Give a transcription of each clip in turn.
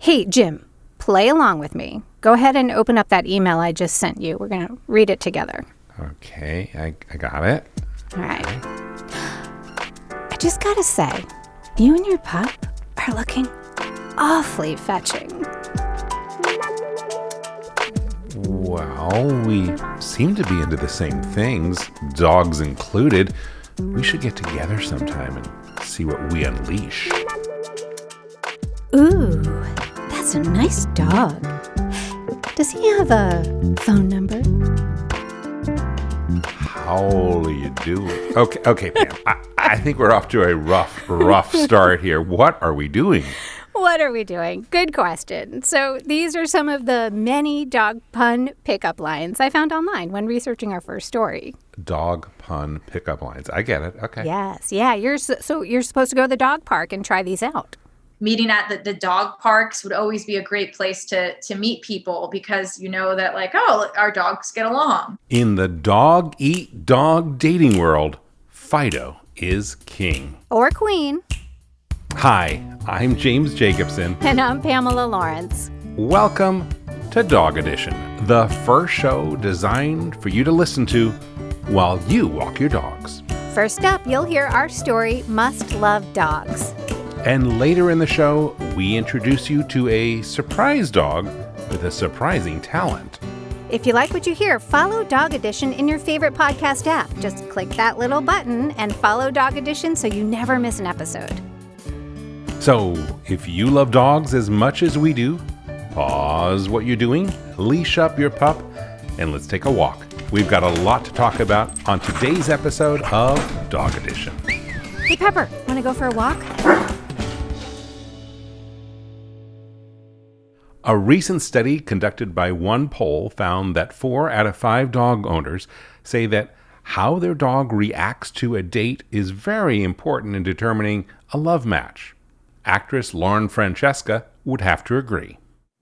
Hey, Jim, play along with me. Go ahead and open up that email I just sent you. We're going to read it together. Okay, I got it. All right. I just got to say, you and your pup are looking awfully fetching. Well, we seem to be into the same things, dogs included. We should get together sometime and see what we unleash. Ooh, that's a nice dog. Does he have a phone number? How do you do it? Okay, Pam. I think we're off to a rough start here. What are we doing? What are we doing? Good question. So these are some of the many dog pun pickup lines I found online when researching our first story. Dog pun pickup lines. I get it. Okay. Yes. Yeah. You're supposed to go to the dog park and try these out. Meeting at the dog parks would always be a great place to meet people because you know that our dogs get along. In the dog-eat-dog dating world, Fido is king. Or queen. Hi, I'm James Jacobson. And I'm Pamela Lawrence. Welcome to Dog Edition, the first show designed for you to listen to while you walk your dogs. First up, you'll hear our story, Must Love Dogs. And later in the show, we introduce you to a surprise dog with a surprising talent. If you like what you hear, follow Dog Edition in your favorite podcast app. Just click that little button and follow Dog Edition so you never miss an episode. So, if you love dogs as much as we do, pause what you're doing, leash up your pup, and let's take a walk. We've got a lot to talk about on today's episode of Dog Edition. Hey, Pepper, want to go for a walk? A recent study conducted by One Poll found that 4 out of 5 dog owners say that how their dog reacts to a date is very important in determining a love match. Actress Lauren Francesca would have to agree.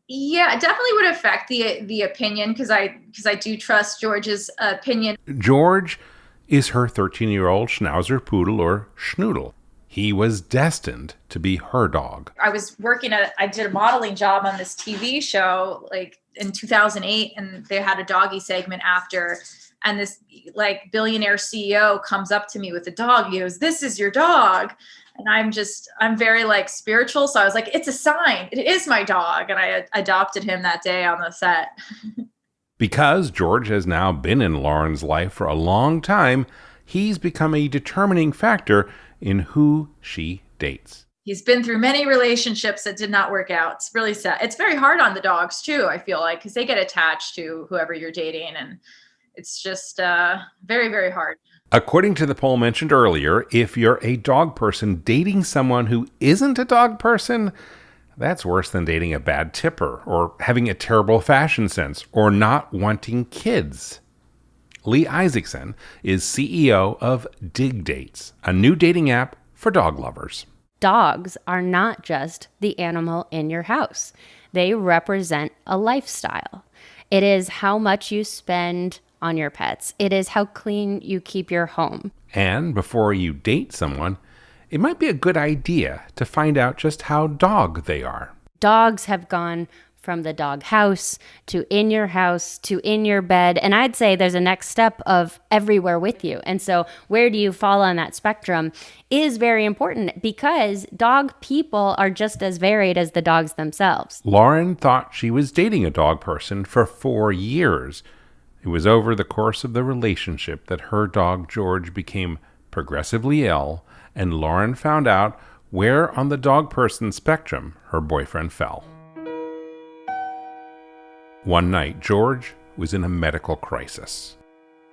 Yeah, it definitely would affect the opinion because I do trust George's opinion. George is her 13-year-old Schnauzer Poodle or Schnoodle. He was destined to be her dog. I did a modeling job on this TV show in 2008, and they had a doggy segment after. And this billionaire CEO comes up to me with a dog. He goes, "This is your dog." And I'm very spiritual. So I was like, it's a sign. It is my dog. And I adopted him that day on the set. Because George has now been in Lauren's life for a long time, he's become a determining factor in who she dates. He's been through many relationships that did not work out. It's really sad. It's very hard on the dogs too, I feel like, because they get attached to whoever you're dating. And it's just very, very hard. According to the poll mentioned earlier, if you're a dog person dating someone who isn't a dog person, that's worse than dating a bad tipper or having a terrible fashion sense or not wanting kids. Leigh Isaacson is CEO of Dig Dates, a new dating app for dog lovers. Dogs are not just the animal in your house. They represent a lifestyle. It is how much you spend on your pets. It is how clean you keep your home. And before you date someone, it might be a good idea to find out just how dog they are. Dogs have gone from the dog house to in your house to in your bed. And I'd say there's a next step of everywhere with you. And so where do you fall on that spectrum is very important because dog people are just as varied as the dogs themselves. Lauren thought she was dating a dog person for 4 years. It was over the course of the relationship that her dog George became progressively ill, and Lauren found out where on the dog person spectrum her boyfriend fell. One night, George was in a medical crisis.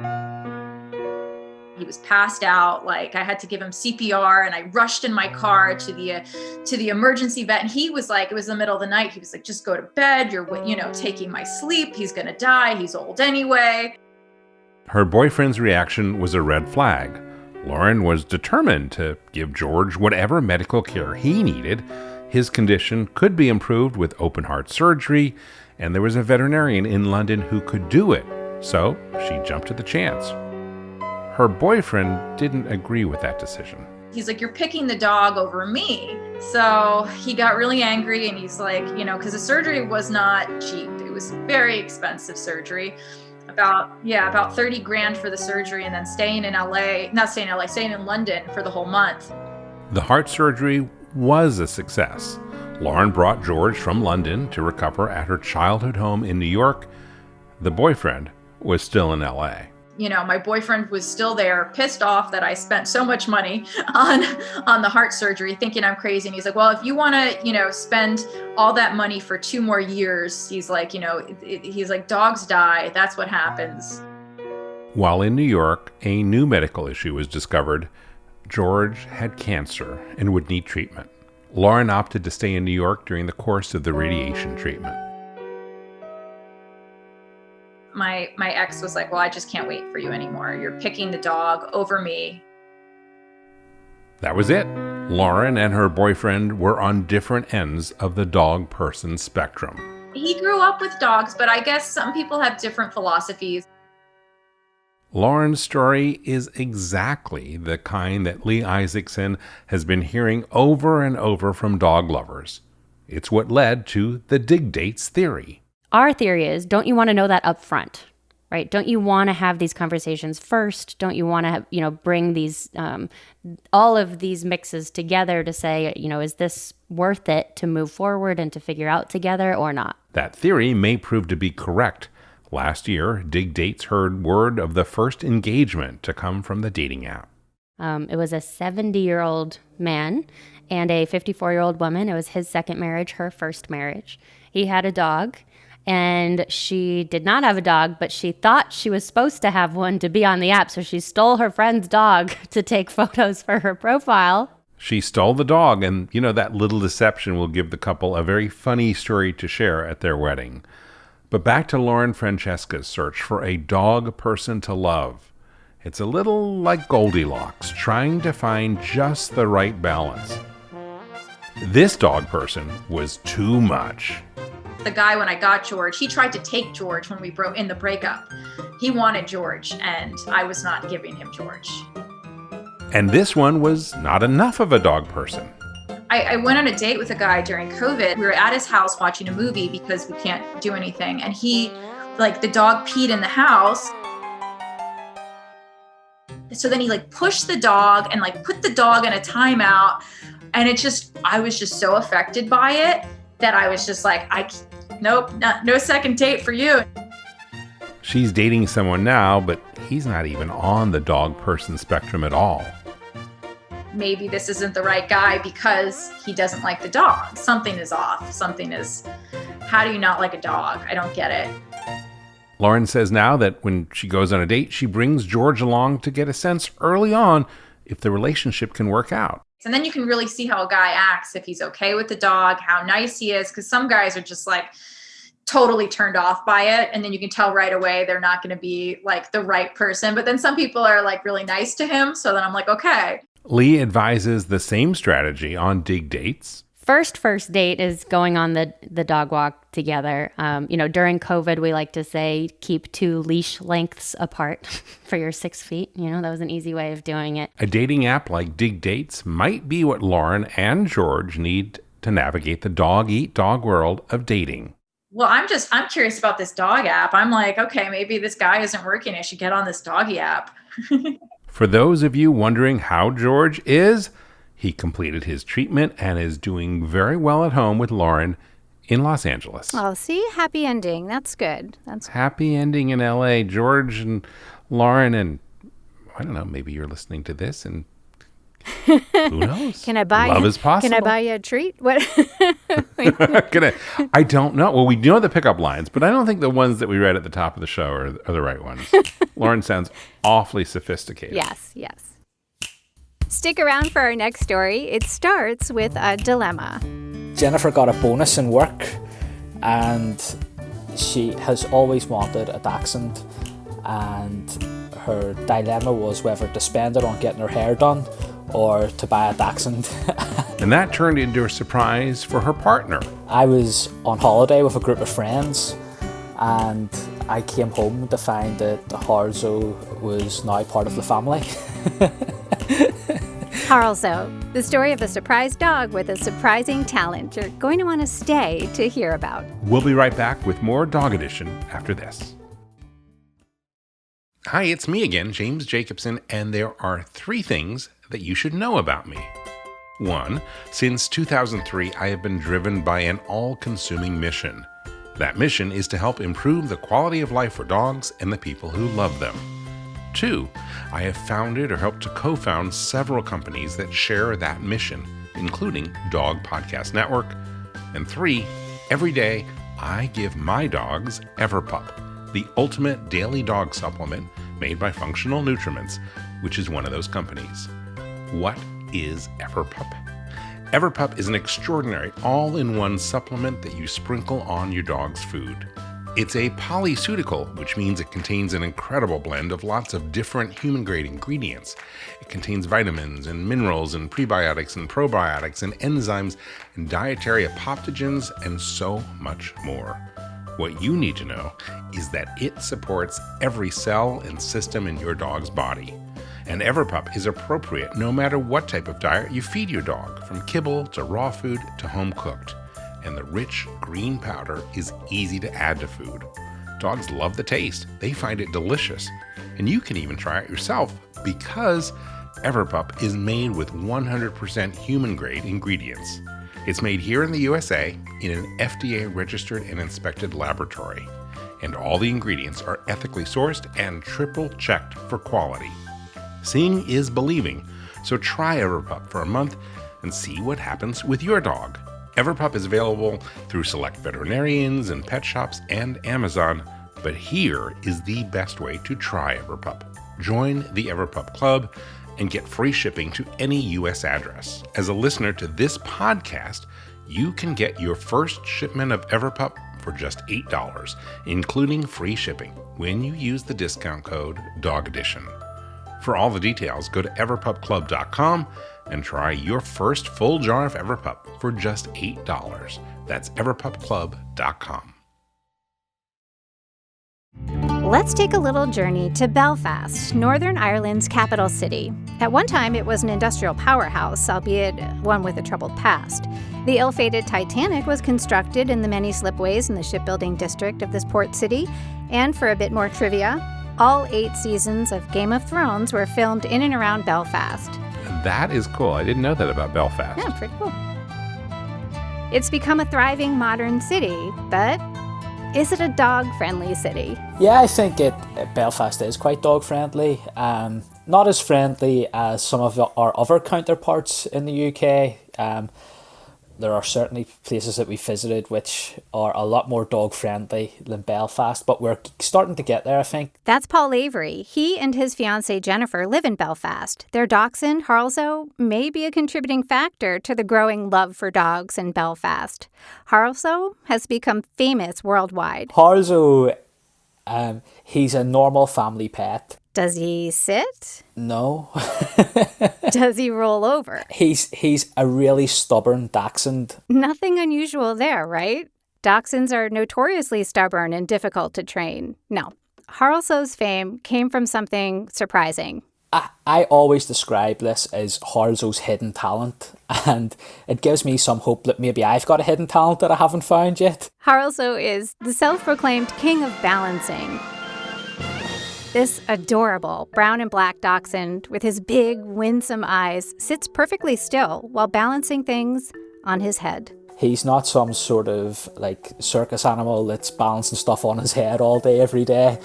He was passed out. I had to give him CPR, and I rushed in my car to the emergency vet. And he was it was the middle of the night. He was like, "Just go to bed. You're, taking my sleep. He's going to die. He's old anyway." Her boyfriend's reaction was a red flag. Lauren was determined to give George whatever medical care he needed. His condition could be improved with open heart surgery, and there was a veterinarian in London who could do it. So she jumped at the chance. Her boyfriend didn't agree with that decision. He's like, you're picking the dog over me. So he got really angry and he's like, because the surgery was not cheap. It was very expensive surgery. About 30 grand for the surgery, and then staying in London for the whole month. The heart surgery was a success. Lauren brought George from London to recover at her childhood home in New York. The boyfriend was still in LA. My boyfriend was still there, pissed off that I spent so much money on the heart surgery, thinking I'm crazy. And he's like, well, if you want to, spend all that money for 2 more years, he's like, dogs die. That's what happens. While in New York, a new medical issue was discovered. George had cancer and would need treatment. Lauren opted to stay in New York during the course of the radiation treatment. My ex was like, well, I just can't wait for you anymore. You're picking the dog over me. That was it. Lauren and her boyfriend were on different ends of the dog-person spectrum. He grew up with dogs, but I guess some people have different philosophies. Lauren's story is exactly the kind that Leigh Isaacson has been hearing over and over from dog lovers. It's what led to the dig dates theory. Our theory is, don't you want to know that up front, right? Don't you want to have these conversations first? Don't you want to, bring these, all of these mixes together to say, is this worth it to move forward and to figure out together or not? That theory may prove to be correct. Last year, Dig Dates heard word of the first engagement to come from the dating app. It was a 70-year-old man and a 54-year-old woman. It was his second marriage, her first marriage. He had a dog. And she did not have a dog, but she thought she was supposed to have one to be on the app. So she stole her friend's dog to take photos for her profile. She stole the dog, and that little deception will give the couple a very funny story to share at their wedding. But back to Lauren Francesca's search for a dog person to love. It's a little like Goldilocks, trying to find just the right balance. This dog person was too much. The guy, when I got George, he tried to take George when we broke in the breakup. He wanted George, and I was not giving him George. And this one was not enough of a dog person. I went on a date with a guy during COVID. We were at his house watching a movie because we can't do anything. And the dog peed in the house. So then he pushed the dog and put the dog in a timeout. And I was just so affected by it that I was just like, nope, no second date for you. She's dating someone now, but he's not even on the dog person spectrum at all. Maybe this isn't the right guy because he doesn't like the dog. Something is off. How do you not like a dog? I don't get it. Lauren says now that when she goes on a date, she brings George along to get a sense early on if the relationship can work out. And then you can really see how a guy acts, if he's okay with the dog, how nice he is. Because some guys are just totally turned off by it. And then you can tell right away they're not going to be the right person. But then some people are really nice to him. So then I'm like, okay. Leigh advises the same strategy on Dig Dates. First date is going on the dog walk together. During COVID, we like to say keep 2 leash lengths apart for your 6 feet. That was an easy way of doing it. A dating app like Dig Dates might be what Lauren and George need to navigate the dog-eat-dog world of dating. Well, I'm curious about this dog app. I'm like, okay, maybe this guy isn't working. I should get on this doggy app. For those of you wondering how George is, he completed his treatment and is doing very well at home with Lauren in Los Angeles. Oh, see? Happy ending. That's good. Happy ending in LA. George and Lauren, and I don't know, maybe you're listening to this and who knows? Love is possible. Can I buy you a treat? What? I don't know. Well, we know the pickup lines, but I don't think the ones that we read at the top of the show are the right ones. Lauren sounds awfully sophisticated. Yes. Stick around for our next story. It starts with a dilemma. Jennifer got a bonus in work and she has always wanted a dachshund, and her dilemma was whether to spend it on getting her hair done or to buy a dachshund. And that turned into a surprise for her partner. I was on holiday with a group of friends and I came home to find that Harso was now part of the family. Harlso, the story of a surprise dog with a surprising talent you're going to want to stay to hear about. We'll be right back with more Dog Edition after this. Hi, it's me again, James Jacobson, and there are 3 things that you should know about me. 1, since 2003, I have been driven by an all-consuming mission. That mission is to help improve the quality of life for dogs and the people who love them. 2, I have founded or helped to co-found several companies that share that mission, including Dog Podcast Network. And 3, every day I give my dogs EverPup, the ultimate daily dog supplement made by Functional Nutriments, which is one of those companies. What is EverPup? EverPup is an extraordinary all-in-one supplement that you sprinkle on your dog's food. It's a polyceutical, which means it contains an incredible blend of lots of different human-grade ingredients. It contains vitamins and minerals and prebiotics and probiotics and enzymes and dietary adaptogens and so much more. What you need to know is that it supports every cell and system in your dog's body. And EverPup is appropriate no matter what type of diet you feed your dog, from kibble to raw food to home cooked. And the rich green powder is easy to add to food. Dogs love the taste. They find it delicious. And you can even try it yourself because EverPup is made with 100% human-grade ingredients. It's made here in the USA in an FDA-registered and inspected laboratory. And all the ingredients are ethically sourced and triple-checked for quality. Seeing is believing, so try EverPup for a month and see what happens with your dog. EverPup is available through select veterinarians and pet shops and Amazon, but here is the best way to try EverPup. Join the EverPup Club and get free shipping to any U.S. address. As a listener to this podcast, you can get your first shipment of EverPup for just $8, including free shipping, when you use the discount code DOGEDITION. For all the details, go to everpupclub.com and try your first full jar of EverPup for just $8. That's everpupclub.com. Let's take a little journey to Belfast, Northern Ireland's capital city. At one time, it was an industrial powerhouse, albeit one with a troubled past. The ill-fated Titanic was constructed in the many slipways in the shipbuilding district of this port city. And for a bit more trivia, all 8 seasons of Game of Thrones were filmed in and around Belfast. That is cool. I didn't know that about Belfast. Yeah, pretty cool. It's become a thriving modern city, but is it a dog-friendly city? Yeah, I think Belfast is quite dog-friendly. Not as friendly as some of our other counterparts in the UK. There are certainly places that we visited which are a lot more dog-friendly than Belfast, but we're starting to get there, I think. That's Paul Avery. He and his fiancée Jennifer live in Belfast. Their dachshund, Harso, may be a contributing factor to the growing love for dogs in Belfast. Harso has become famous worldwide. Harso, he's a normal family pet. Does he sit? No. Does he roll over? He's a really stubborn dachshund. Nothing unusual there, right? Dachshunds are notoriously stubborn and difficult to train. No, Harlso's fame came from something surprising. I always describe this as Harlso's hidden talent, and it gives me some hope that maybe I've got a hidden talent that I haven't found yet. Harlso is the self-proclaimed king of balancing. This adorable brown and black dachshund with his big, winsome eyes sits perfectly still while balancing things on his head. He's not some sort of circus animal that's balancing stuff on his head all day, every day.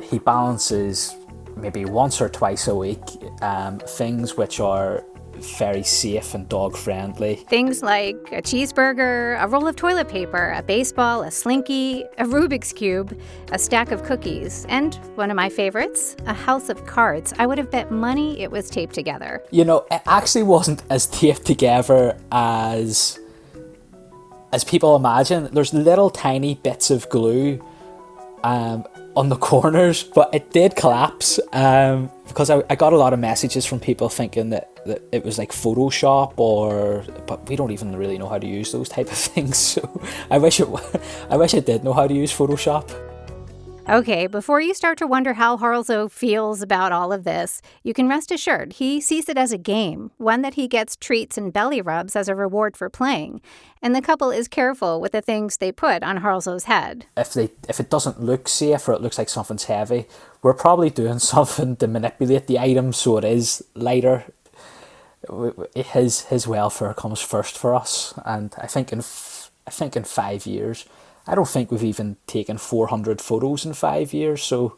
He balances maybe once or twice a week things which are very safe and dog friendly. Things like a cheeseburger, a roll of toilet paper, a baseball, a slinky, a Rubik's Cube, a stack of cookies, and one of my favorites, a house of cards. I would have bet money it was taped together. You know, it actually wasn't as taped together as people imagine. There's little tiny bits of glue on the corners, but it did collapse because I got a lot of messages from people thinking that it was like Photoshop, but we don't even really know how to use those type of things. So I wish I did know how to use Photoshop. Okay, before you start to wonder how Harlso feels about all of this, you can rest assured he sees it as a game, one that he gets treats and belly rubs as a reward for playing. And the couple is careful with the things they put on Harlso's head. If it doesn't look safe or it looks like something's heavy, we're probably doing something to manipulate the item so it is lighter. His welfare comes first for us, and I think in 5 years, I don't think we've even taken 400 photos in 5 years. So,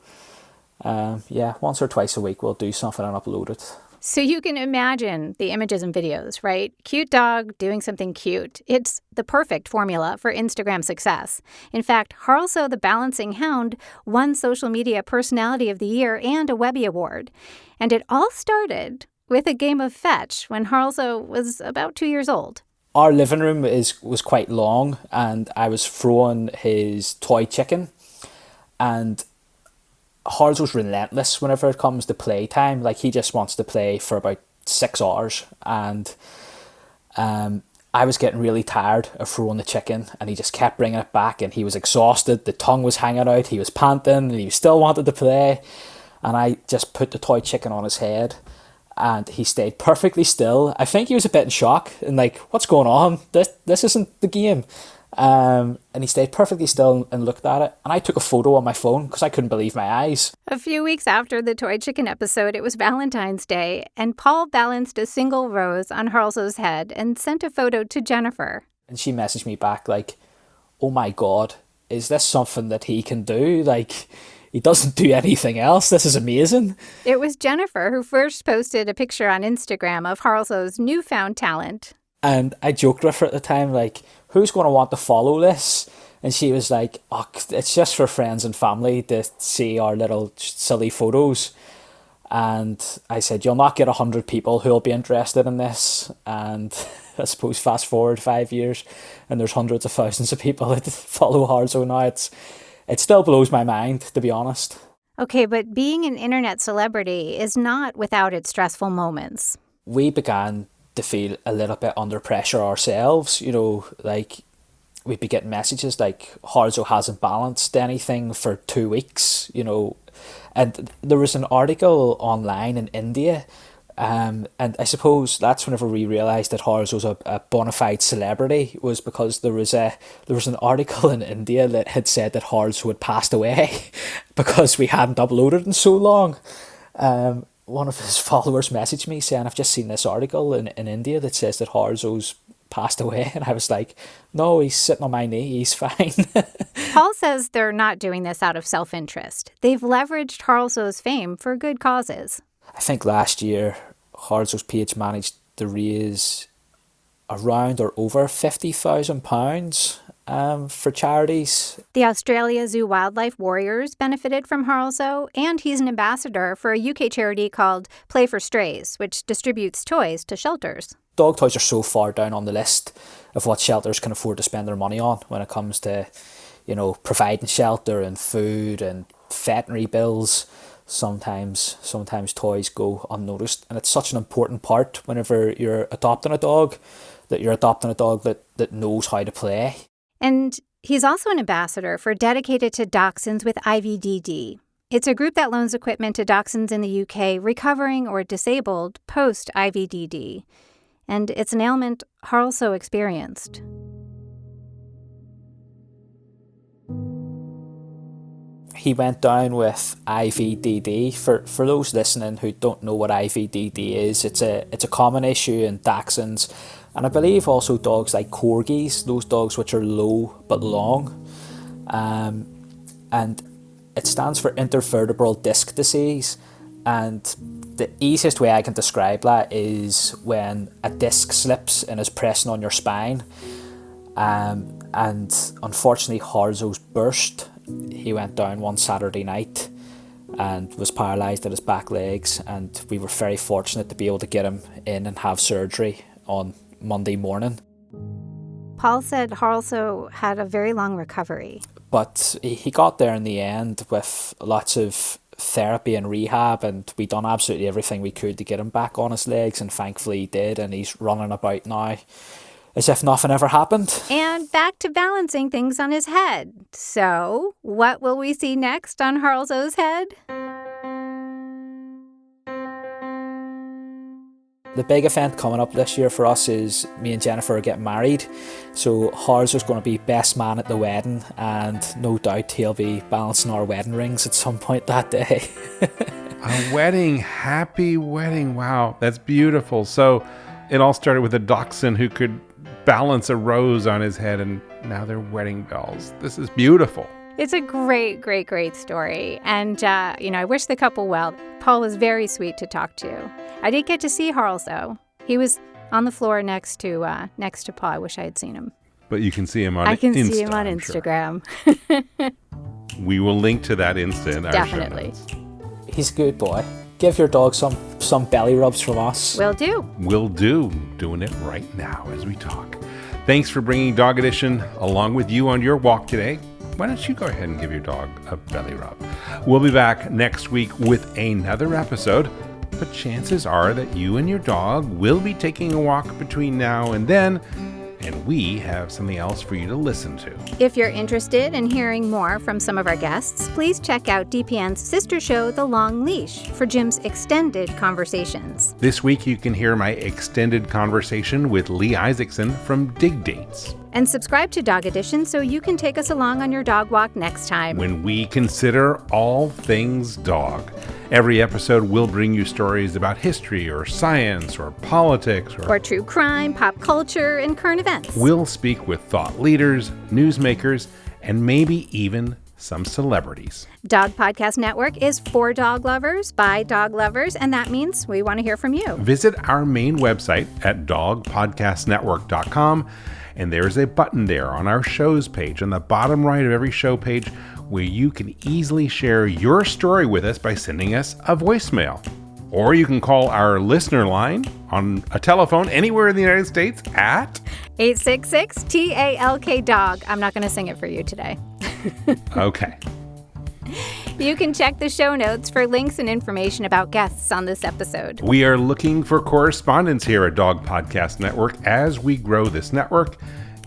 once or twice a week we'll do something and upload it. So you can imagine the images and videos, right? Cute dog doing something cute. It's the perfect formula for Instagram success. In fact, Harlso the Balancing Hound won Social Media Personality of the Year and a Webby Award. And it all started with a game of fetch when Harlso was about 2 years old. Our living room was quite long, and I was throwing his toy chicken, and Harlso's relentless whenever it comes to playtime. Like, he just wants to play for about 6 hours, and I was getting really tired of throwing the chicken, and he just kept bringing it back, and he was exhausted, the tongue was hanging out, he was panting, and he still wanted to play, and I just put the toy chicken on his head, and he stayed perfectly still. I think he was a bit in shock and like, what's going on? This isn't the game. And he stayed perfectly still and looked at it. And I took a photo on my phone because I couldn't believe my eyes. A few weeks after the toy chicken episode, it was Valentine's Day, and Paul balanced a single rose on Harlso's head and sent a photo to Jennifer. And she messaged me back like, oh my God, is this something that he can do? Like, he doesn't do anything else. This is amazing. It was Jennifer who first posted a picture on Instagram of Harlso's newfound talent. And I joked with her at the time, like, who's going to want to follow this? And she was like, oh, it's just for friends and family to see our little silly photos. And I said, you'll not get 100 people who'll be interested in this. And I suppose fast forward 5 years and there's hundreds of thousands of people that follow Harso now. It still blows my mind, to be honest. Okay, but being an internet celebrity is not without its stressful moments. We began to feel a little bit under pressure ourselves, like we'd be getting messages like Harso hasn't balanced anything for 2 weeks, and there was an article online in India, and I suppose that's whenever we realised that Harso's a bona fide celebrity, was because there was an article in India that had said that Harso had passed away because we hadn't uploaded in so long. One of his followers messaged me saying, I've just seen this article in India that says that Harso's passed away. And I was like, no, he's sitting on my knee. He's fine. Paul says they're not doing this out of self-interest. They've leveraged Harlso's fame for good causes. I think last year, Harso's page managed to raise around or over £50,000 for charities. The Australia Zoo Wildlife Warriors benefited from Harlso, and he's an ambassador for a UK charity called Play for Strays, which distributes toys to shelters. Dog toys are so far down on the list of what shelters can afford to spend their money on when it comes to, providing shelter and food and veterinary bills. Sometimes toys go unnoticed, and it's such an important part whenever you're adopting a dog, that you're adopting a dog that knows how to play. And he's also an ambassador for Dedicated to Dachshunds with IVDD. It's a group that loans equipment to dachshunds in the UK recovering or disabled post-IVDD. And it's an ailment Harlso experienced. He went down with IVDD. For those listening who don't know what IVDD is, it's a common issue in dachshunds, and I believe also dogs like corgis, those dogs which are low but long, and it stands for intervertebral disc disease. And the easiest way I can describe that is when a disc slips and is pressing on your spine, and unfortunately Harso's burst. He went down one Saturday night and was paralysed at his back legs, and we were very fortunate to be able to get him in and have surgery on Monday morning. Paul said Harlso had a very long recovery. But he got there in the end with lots of therapy and rehab, and we done absolutely everything we could to get him back on his legs, and thankfully he did, and he's running about now as if nothing ever happened. And back to balancing things on his head. So, what will we see next on Harlso's head? The big event coming up this year for us is me and Jennifer are getting married. So Harso's going to be best man at the wedding, and no doubt he'll be balancing our wedding rings at some point that day. A wedding, happy wedding. Wow, that's beautiful. So it all started with a dachshund who could balance a rose on his head, and now they're wedding bells. This is beautiful. It's a great, great, great story. And, I wish the couple well. Paul was very sweet to talk to. I did get to see Harlso. He was on the floor next to Paul. I wish I had seen him. But you can see him on Insta. I can see him on I'm Instagram. Sure. We will link to that Insta in our Definitely. show notes. He's a good boy. Give your dog some belly rubs from us. Will do. Will do. Doing it right now as we talk. Thanks for bringing Dog Edition along with you on your walk today. Why don't you go ahead and give your dog a belly rub? We'll be back next week with another episode, but chances are that you and your dog will be taking a walk between now and then, and we have something else for you to listen to. If you're interested in hearing more from some of our guests, please check out DPN's sister show, The Long Leash, for Jim's extended conversations. This week you can hear my extended conversation with Leigh Isaacson from Dig Dates. And subscribe to Dog Edition so you can take us along on your dog walk next time. When we consider all things dog. Every episode will bring you stories about history or science or politics or true crime, pop culture, and current events. We'll speak with thought leaders, newsmakers, and maybe even some celebrities. Dog Podcast Network is for dog lovers, by dog lovers, and that means we want to hear from you. Visit our main website at dogpodcastnetwork.com, and there's a button there on our shows page on the bottom right of every show page where you can easily share your story with us by sending us a voicemail. Or you can call our listener line on a telephone anywhere in the United States at 866-TALK-DOG. I'm not going to sing it for you today. Okay. You can check the show notes for links and information about guests on this episode. We are looking for correspondents here at Dog Podcast Network as we grow this network.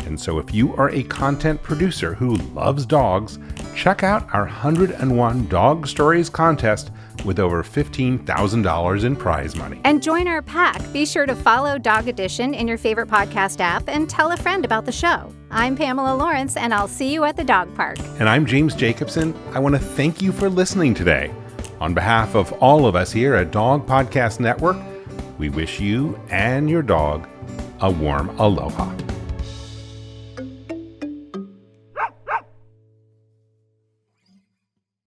And so if you are a content producer who loves dogs, check out our 101 Dog Stories contest with over $15,000 in prize money. And join our pack. Be sure to follow Dog Edition in your favorite podcast app and tell a friend about the show. I'm Pamela Lawrence, and I'll see you at the dog park. And I'm James Jacobson. I want to thank you for listening today. On behalf of all of us here at Dog Podcast Network, we wish you and your dog a warm aloha.